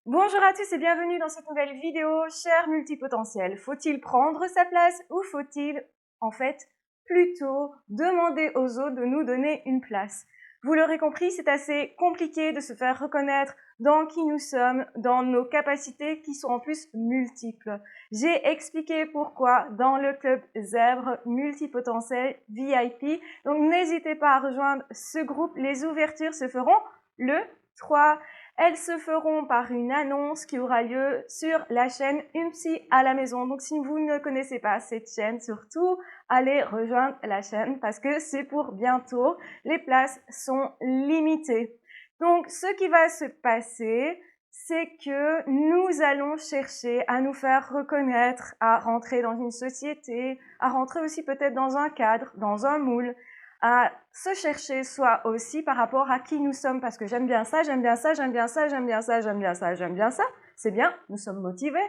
Bonjour à tous et bienvenue dans cette nouvelle vidéo. Cher multipotentiel, faut-il prendre sa place ou faut-il en fait plutôt demander aux autres de nous donner une place? Vous l'aurez compris, c'est assez compliqué de se faire reconnaître dans qui nous sommes, dans nos capacités qui sont en plus multiples. J'ai expliqué pourquoi dans le club Zèbre multipotentiel VIP. Donc n'hésitez pas à rejoindre ce groupe. Les ouvertures se feront le 3. Elles se feront par une annonce qui aura lieu sur la chaîne Une Psy à la maison. Donc si vous ne connaissez pas cette chaîne, surtout, allez rejoindre la chaîne parce que c'est pour bientôt. Les places sont limitées. Donc ce qui va se passer, c'est que nous allons chercher à nous faire reconnaître, à rentrer dans une société, à rentrer aussi peut-être dans un cadre, dans un moule, à se chercher soi aussi par rapport à qui nous sommes, parce que j'aime bien ça, j'aime bien ça, j'aime bien ça, j'aime bien ça, j'aime bien ça, j'aime bien ça, c'est bien, nous sommes motivés,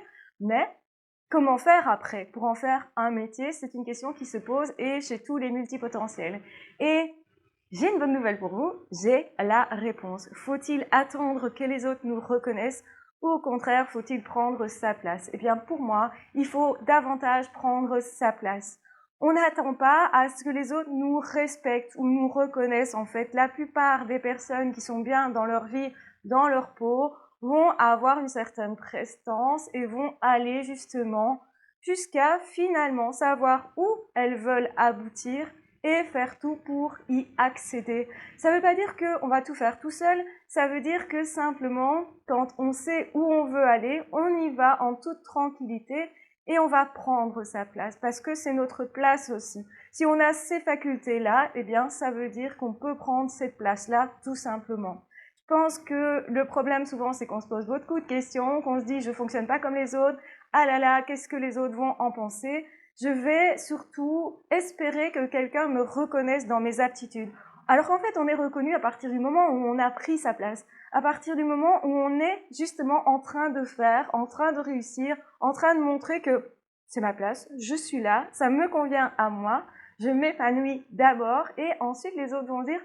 mais comment faire après pour en faire un métier? C'est une question qui se pose et chez tous les multipotentiels. Et j'ai une bonne nouvelle pour vous, j'ai la réponse. Faut-il attendre que les autres nous reconnaissent ou au contraire, faut-il prendre sa place? Eh bien, pour moi, il faut davantage prendre sa place. On n'attend pas à ce que les autres nous respectent ou nous reconnaissent. En fait, la plupart des personnes qui sont bien dans leur vie, dans leur peau, vont avoir une certaine prestance et vont aller justement jusqu'à finalement savoir où elles veulent aboutir et faire tout pour y accéder. Ça ne veut pas dire qu'on va tout faire tout seul, ça veut dire que simplement, quand on sait où on veut aller, on y va en toute tranquillité et on va prendre sa place, parce que c'est notre place aussi. Si on a ces facultés-là, eh bien, ça veut dire qu'on peut prendre cette place-là, tout simplement. Je pense que le problème, souvent, c'est qu'on se pose beaucoup de questions, qu'on se dit « je fonctionne pas comme les autres »,« ah là là, qu'est-ce que les autres vont en penser ?» Je vais surtout espérer que quelqu'un me reconnaisse dans mes aptitudes. Alors qu'en fait, on est reconnu à partir du moment où on a pris sa place, à partir du moment où on est justement en train de faire, en train de réussir, en train de montrer que c'est ma place, je suis là, ça me convient à moi, je m'épanouis d'abord et ensuite les autres vont dire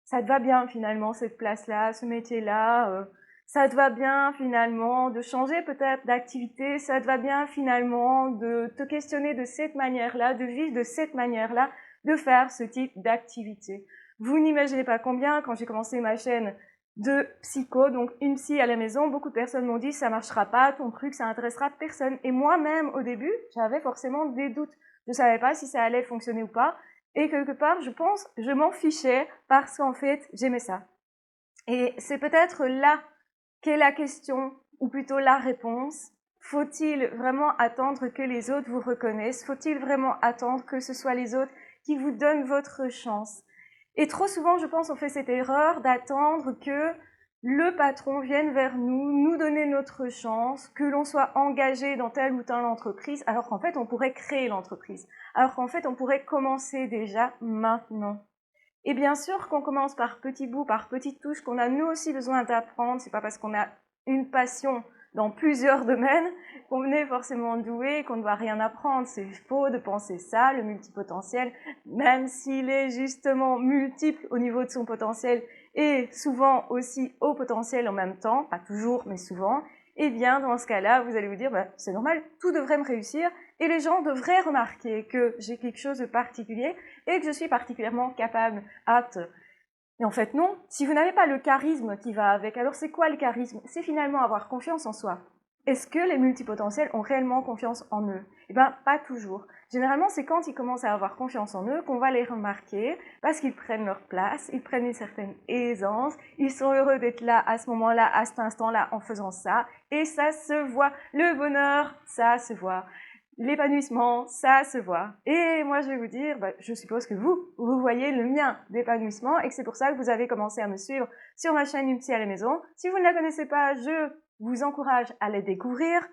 ça te va bien finalement cette place-là, ce métier-là, ça te va bien finalement de changer peut-être d'activité, ça te va bien finalement de te questionner de cette manière-là, de vivre de cette manière-là, de faire ce type d'activité. Vous n'imaginez pas combien, quand j'ai commencé ma chaîne de psycho, donc une psy à la maison, beaucoup de personnes m'ont dit ça marchera pas, ton truc, ça intéressera personne. Et moi-même, au début, j'avais forcément des doutes. Je savais pas si ça allait fonctionner ou pas. Et quelque part, je pense, je m'en fichais parce qu'en fait, j'aimais ça. Et c'est peut-être là qu'est la question, ou plutôt la réponse. Faut-il vraiment attendre que les autres vous reconnaissent? Faut-il vraiment attendre que ce soit les autres qui vous donnent votre chance? Et trop souvent, je pense, on fait cette erreur d'attendre que le patron vienne vers nous, nous donner notre chance, que l'on soit engagé dans telle ou telle entreprise, alors qu'en fait, on pourrait créer l'entreprise. Alors qu'en fait, on pourrait commencer déjà maintenant. Et bien sûr qu'on commence par petits bouts, par petites touches, qu'on a nous aussi besoin d'apprendre. C'est pas parce qu'on a une passion dans plusieurs domaines qu'on est forcément doué et qu'on ne doit rien apprendre. C'est faux de penser ça, le multipotentiel, même s'il est justement multiple au niveau de son potentiel et souvent aussi haut potentiel en même temps, pas toujours mais souvent, eh bien dans ce cas-là, vous allez vous dire bah, c'est normal, tout devrait me réussir et les gens devraient remarquer que j'ai quelque chose de particulier et que je suis particulièrement capable, apte. Et en fait non, si vous n'avez pas le charisme qui va avec, alors c'est quoi le charisme? C'est finalement avoir confiance en soi. Est-ce que les multipotentiels ont réellement confiance en eux? Eh bien, pas toujours. Généralement, c'est quand ils commencent à avoir confiance en eux qu'on va les remarquer, parce qu'ils prennent leur place, ils prennent une certaine aisance, ils sont heureux d'être là à ce moment-là, à cet instant-là, en faisant ça, et ça se voit. Le bonheur, ça se voit. L'épanouissement, ça se voit. Et moi, je vais vous dire, je suppose que vous voyez le mien d'épanouissement et que c'est pour ça que vous avez commencé à me suivre sur ma chaîne Une Psy à la maison. Si vous ne la connaissez pas, je vous encourage à la découvrir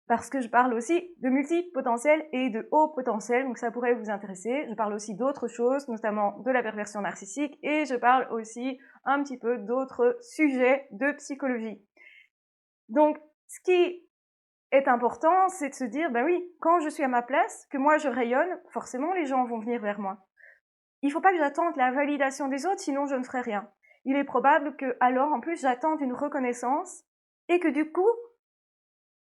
parce que je parle aussi de multipotentiel et de haut potentiel, donc ça pourrait vous intéresser. Je parle aussi d'autres choses, notamment de la perversion narcissique et je parle aussi un petit peu d'autres sujets de psychologie. Donc, ce qui est important, c'est de se dire, ben oui, quand je suis à ma place, que moi je rayonne, forcément les gens vont venir vers moi. Il ne faut pas que j'attende la validation des autres, sinon je ne ferai rien. Il est probable que, alors, en plus, j'attende une reconnaissance et que du coup,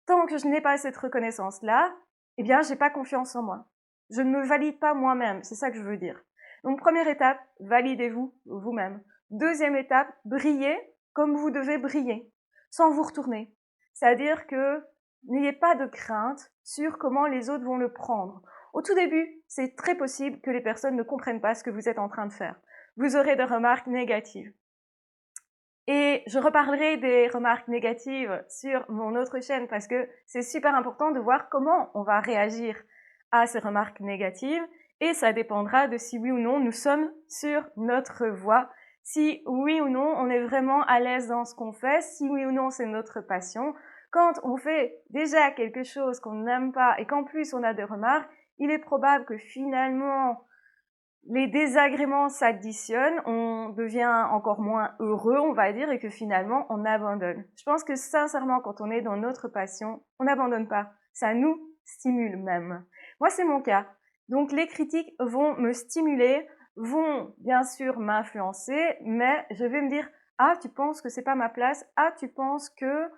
tant que je n'ai pas cette reconnaissance-là, eh bien, j'ai pas confiance en moi. Je ne me valide pas moi-même, c'est ça que je veux dire. Donc, première étape, validez-vous vous-même. Deuxième étape, brillez comme vous devez briller, sans vous retourner. C'est-à-dire que n'ayez pas de crainte sur comment les autres vont le prendre. Au tout début, c'est très possible que les personnes ne comprennent pas ce que vous êtes en train de faire. Vous aurez des remarques négatives. Et je reparlerai des remarques négatives sur mon autre chaîne parce que c'est super important de voir comment on va réagir à ces remarques négatives et ça dépendra de si oui ou non nous sommes sur notre voie, si oui ou non on est vraiment à l'aise dans ce qu'on fait, si oui ou non c'est notre passion. Quand on fait déjà quelque chose qu'on n'aime pas et qu'en plus on a des remarques, il est probable que finalement les désagréments s'additionnent, on devient encore moins heureux, on va dire, et que finalement, on abandonne. Je pense que sincèrement, quand on est dans notre passion, on n'abandonne pas. Ça nous stimule même. Moi, c'est mon cas. Donc, les critiques vont me stimuler, vont bien sûr m'influencer, mais je vais me dire, ah, tu penses que c'est pas ma place? Ah, tu penses que,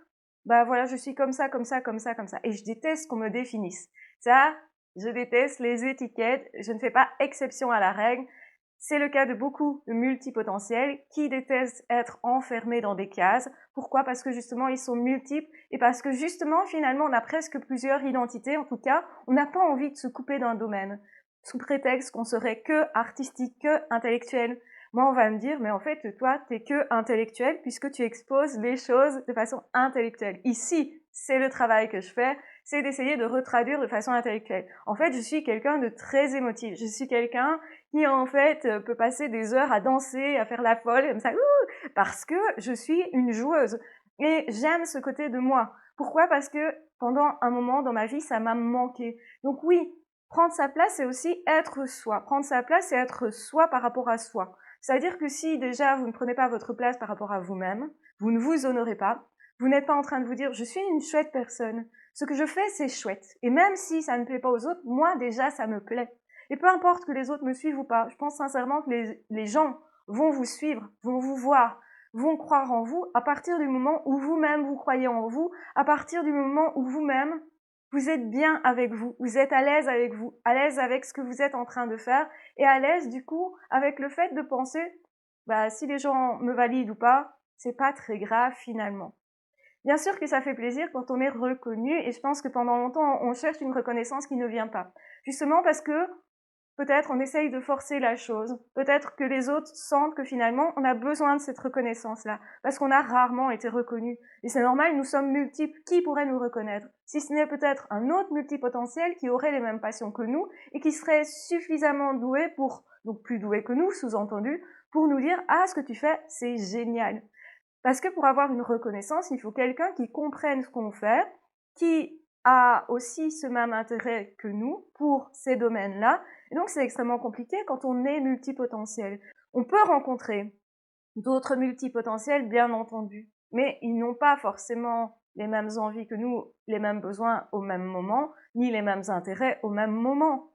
bah voilà, je suis comme ça, comme ça, comme ça, comme ça. Et je déteste qu'on me définisse. Ça, je déteste les étiquettes, je ne fais pas exception à la règle. C'est le cas de beaucoup de multipotentiels qui détestent être enfermés dans des cases. Pourquoi? Parce que justement, ils sont multiples et parce que justement, finalement, on a presque plusieurs identités. En tout cas, on n'a pas envie de se couper d'un domaine sous prétexte qu'on serait que artistique, que intellectuel. Moi, on va me dire, mais en fait, toi, t'es que intellectuel puisque tu exposes les choses de façon intellectuelle. Ici, c'est le travail que je fais, c'est d'essayer de retraduire de façon intellectuelle. En fait, je suis quelqu'un de très émotif. Je suis quelqu'un qui, en fait, peut passer des heures à danser, à faire la folle, comme ça, parce que je suis une joueuse. Et j'aime ce côté de moi. Pourquoi? Parce que pendant un moment dans ma vie, ça m'a manqué. Donc oui, prendre sa place, c'est aussi être soi. Prendre sa place, c'est être soi par rapport à soi. C'est-à-dire que si déjà vous ne prenez pas votre place par rapport à vous-même, vous ne vous honorez pas, vous n'êtes pas en train de vous dire « je suis une chouette personne ». Ce que je fais, c'est chouette. Et même si ça ne plaît pas aux autres, moi déjà, ça me plaît. Et peu importe que les autres me suivent ou pas, je pense sincèrement que les gens vont vous suivre, vont vous voir, vont croire en vous à partir du moment où vous-même vous croyez en vous, à partir du moment où vous-même vous êtes bien avec vous êtes à l'aise avec vous, à l'aise avec ce que vous êtes en train de faire et à l'aise du coup avec le fait de penser bah si les gens me valident ou pas, c'est pas très grave finalement. Bien sûr que ça fait plaisir quand on est reconnu et je pense que pendant longtemps on cherche une reconnaissance qui ne vient pas. Justement parce que peut-être on essaye de forcer la chose, peut-être que les autres sentent que finalement on a besoin de cette reconnaissance-là, parce qu'on a rarement été reconnu. Et c'est normal, nous sommes multiples, qui pourrait nous reconnaître? Si ce n'est peut-être un autre multipotentiel qui aurait les mêmes passions que nous et qui serait suffisamment doué pour, donc plus doué que nous, sous-entendu, pour nous dire « Ah, ce que tu fais, c'est génial ». Parce que pour avoir une reconnaissance, il faut quelqu'un qui comprenne ce qu'on fait, qui a aussi ce même intérêt que nous pour ces domaines-là. Et donc, c'est extrêmement compliqué quand on est multipotentiel. On peut rencontrer d'autres multipotentiels, bien entendu, mais ils n'ont pas forcément les mêmes envies que nous, les mêmes besoins au même moment, ni les mêmes intérêts au même moment.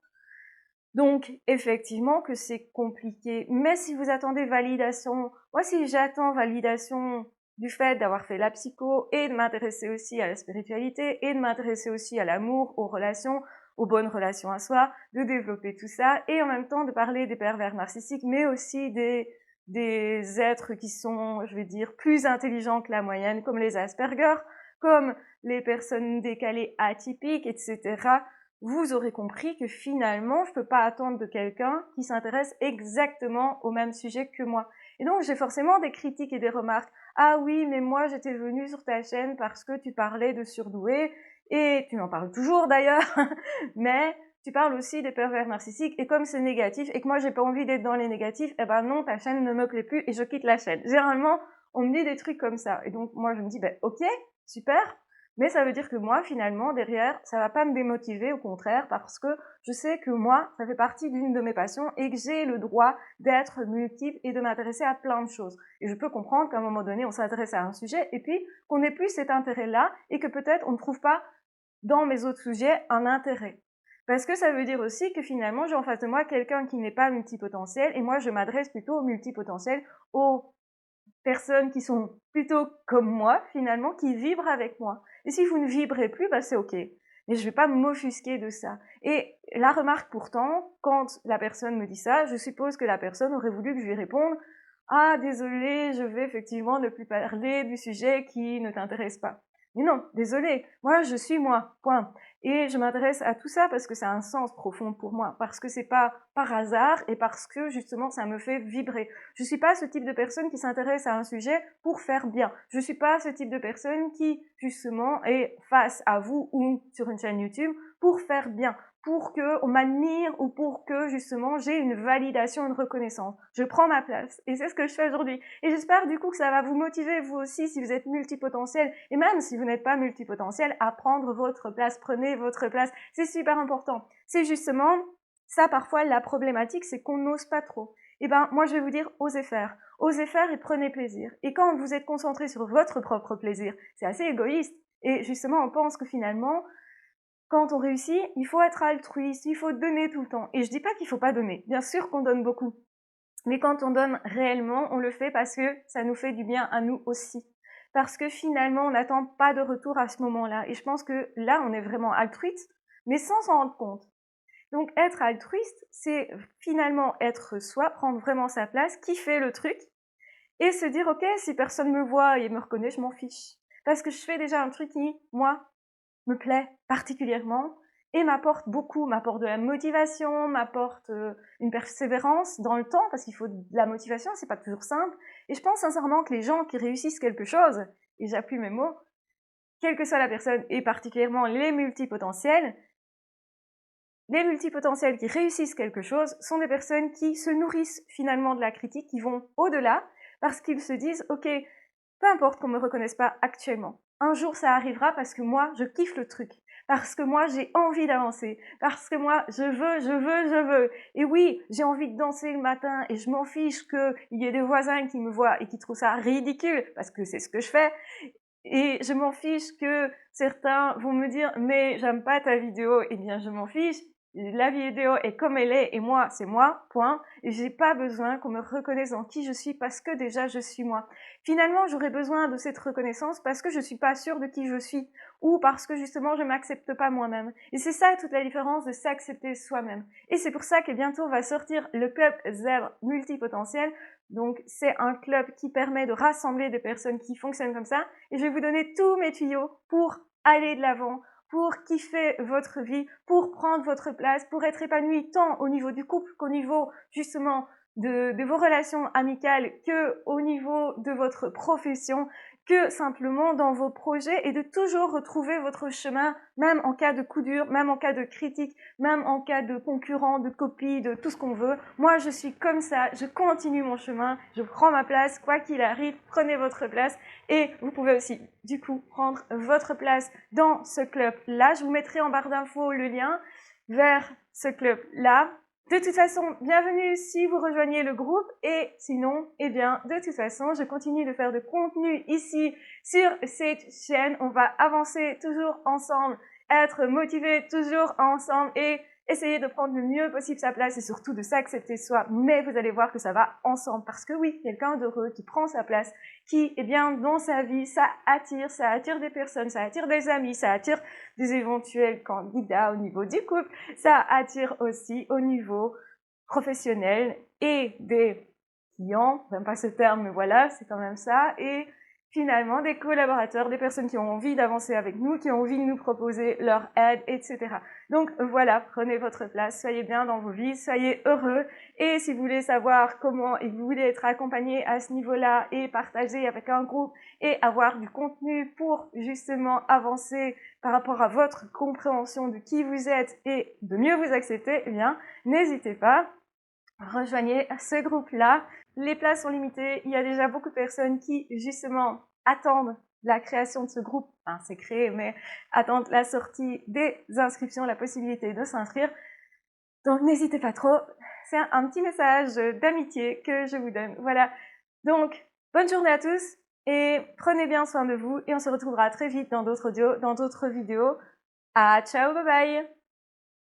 Donc, effectivement que c'est compliqué. Mais si vous attendez validation, moi si j'attends validation du fait d'avoir fait la psycho et de m'intéresser aussi à la spiritualité et de m'intéresser aussi à l'amour, aux relations, aux bonnes relations à soi, de développer tout ça et en même temps de parler des pervers narcissiques, mais aussi des êtres qui sont, je vais dire, plus intelligents que la moyenne, comme les Asperger, comme les personnes décalées atypiques, etc., vous aurez compris que finalement, je ne peux pas attendre de quelqu'un qui s'intéresse exactement au même sujet que moi. Et donc, j'ai forcément des critiques et des remarques. Ah oui, mais moi, j'étais venue sur ta chaîne parce que tu parlais de surdoués, et tu en parles toujours d'ailleurs, mais tu parles aussi des pervers narcissiques, et comme c'est négatif, et que moi, j'ai pas envie d'être dans les négatifs, eh ben non, ta chaîne ne me plaît plus, et je quitte la chaîne. Généralement, on me dit des trucs comme ça. Et donc, moi, je me dis, ben ok, super, mais ça veut dire que moi, finalement, derrière, ça va pas me démotiver, au contraire, parce que je sais que moi, ça fait partie d'une de mes passions et que j'ai le droit d'être multiple et de m'intéresser à plein de choses. Et je peux comprendre qu'à un moment donné, on s'intéresse à un sujet et puis qu'on n'ait plus cet intérêt-là et que peut-être on ne trouve pas dans mes autres sujets un intérêt. Parce que ça veut dire aussi que finalement, j'ai en face de moi quelqu'un qui n'est pas multipotentiel et moi, je m'adresse plutôt aux multipotentiels, aux personnes qui sont plutôt comme moi, finalement, qui vibrent avec moi. Et si vous ne vibrez plus, bah c'est ok. Mais je vais pas m'offusquer de ça. Et la remarque pourtant, quand la personne me dit ça, je suppose que la personne aurait voulu que je lui réponde « Ah, désolé, je vais effectivement ne plus parler du sujet qui ne t'intéresse pas. » Mais non, désolé, moi je suis moi, point. Et je m'intéresse à tout ça parce que ça a un sens profond pour moi, parce que c'est pas par hasard et parce que justement ça me fait vibrer. Je suis pas ce type de personne qui s'intéresse à un sujet pour faire bien. Je suis pas ce type de personne qui justement est face à vous ou sur une chaîne YouTube pour faire bien, pour qu'on m'admire ou pour que justement j'ai une validation, une reconnaissance. Je prends ma place et c'est ce que je fais aujourd'hui. Et j'espère du coup que ça va vous motiver vous aussi si vous êtes multipotentiel et même si vous n'êtes pas multipotentiel à prendre votre place. Prenez votre place, c'est super important. C'est justement ça parfois la problématique, c'est qu'on n'ose pas trop. Et ben moi je vais vous dire osez faire et prenez plaisir. Et quand vous êtes concentré sur votre propre plaisir, c'est assez égoïste et justement on pense que finalement quand on réussit, il faut être altruiste, il faut donner tout le temps. Et je dis pas qu'il faut pas donner, bien sûr qu'on donne beaucoup. Mais quand on donne réellement, on le fait parce que ça nous fait du bien à nous aussi. Parce que finalement, on n'attend pas de retour à ce moment-là. Et je pense que là, on est vraiment altruiste, mais sans s'en rendre compte. Donc être altruiste, c'est finalement être soi, prendre vraiment sa place, kiffer le truc, et se dire, ok, si personne me voit et me reconnaît, je m'en fiche. Parce que je fais déjà un truc qui, moi, me plaît particulièrement et m'apporte beaucoup, m'apporte de la motivation, m'apporte une persévérance dans le temps, parce qu'il faut de la motivation, c'est pas toujours simple. Et je pense sincèrement que les gens qui réussissent quelque chose, et j'appuie mes mots, quelle que soit la personne, et particulièrement les multipotentiels qui réussissent quelque chose sont des personnes qui se nourrissent finalement de la critique, qui vont au-delà, parce qu'ils se disent, ok, peu importe qu'on me reconnaisse pas actuellement, un jour ça arrivera parce que moi je kiffe le truc, parce que moi j'ai envie d'avancer, parce que moi je veux. Et oui, j'ai envie de danser le matin et je m'en fiche qu'il y ait des voisins qui me voient et qui trouvent ça ridicule, parce que c'est ce que je fais. Et je m'en fiche que certains vont me dire « mais j'aime pas ta vidéo », eh bien je m'en fiche, la vidéo est comme elle est et moi c'est moi, point. Et j'ai pas besoin qu'on me reconnaisse dans qui je suis parce que déjà je suis moi. Finalement j'aurais besoin de cette reconnaissance parce que je suis pas sûre de qui je suis ou parce que justement je m'accepte pas moi-même. Et c'est ça toute la différence de s'accepter soi-même. Et c'est pour ça que bientôt va sortir le club Zèbre Multipotentiel. Donc c'est un club qui permet de rassembler des personnes qui fonctionnent comme ça et je vais vous donner tous mes tuyaux pour aller de l'avant, pour kiffer votre vie, pour prendre votre place, pour être épanoui tant au niveau du couple qu'au niveau justement de vos relations amicales, que au niveau de votre profession, que simplement dans vos projets et de toujours retrouver votre chemin, même en cas de coup dur, même en cas de critique, même en cas de concurrent, de copie, de tout ce qu'on veut. Moi, je suis comme ça, je continue mon chemin, je prends ma place, quoi qu'il arrive, prenez votre place et vous pouvez aussi, du coup, prendre votre place dans ce club-là. Je vous mettrai en barre d'infos le lien vers ce club-là. De toute façon, bienvenue si vous rejoignez le groupe et sinon, eh bien, de toute façon, je continue de faire de contenu ici sur cette chaîne. On va avancer toujours ensemble, être motivés toujours ensemble et essayer de prendre le mieux possible sa place et surtout de s'accepter soi. Mais vous allez voir que ça va ensemble parce que oui, quelqu'un d'heureux qui prend sa place, qui est bien dans sa vie, ça attire des personnes, ça attire des amis, ça attire des éventuels candidats au niveau du couple, ça attire aussi au niveau professionnel et des clients, j'aime pas ce terme, mais voilà, c'est quand même ça, et finalement des collaborateurs, des personnes qui ont envie d'avancer avec nous, qui ont envie de nous proposer leur aide, etc. Donc voilà, prenez votre place, soyez bien dans vos vies, soyez heureux, et si vous voulez savoir comment et vous voulez être accompagné à ce niveau-là et partager avec un groupe et avoir du contenu pour justement avancer par rapport à votre compréhension de qui vous êtes et de mieux vous accepter, eh bien, n'hésitez pas, rejoignez ce groupe-là. Les places sont limitées, il y a déjà beaucoup de personnes qui, justement, attendent la création de ce groupe, enfin c'est créé, mais attendent la sortie des inscriptions, la possibilité de s'inscrire. Donc n'hésitez pas trop, c'est un petit message d'amitié que je vous donne. Voilà, donc bonne journée à tous et prenez bien soin de vous et on se retrouvera très vite dans d'autres audios, dans d'autres vidéos. Ciao, bye bye!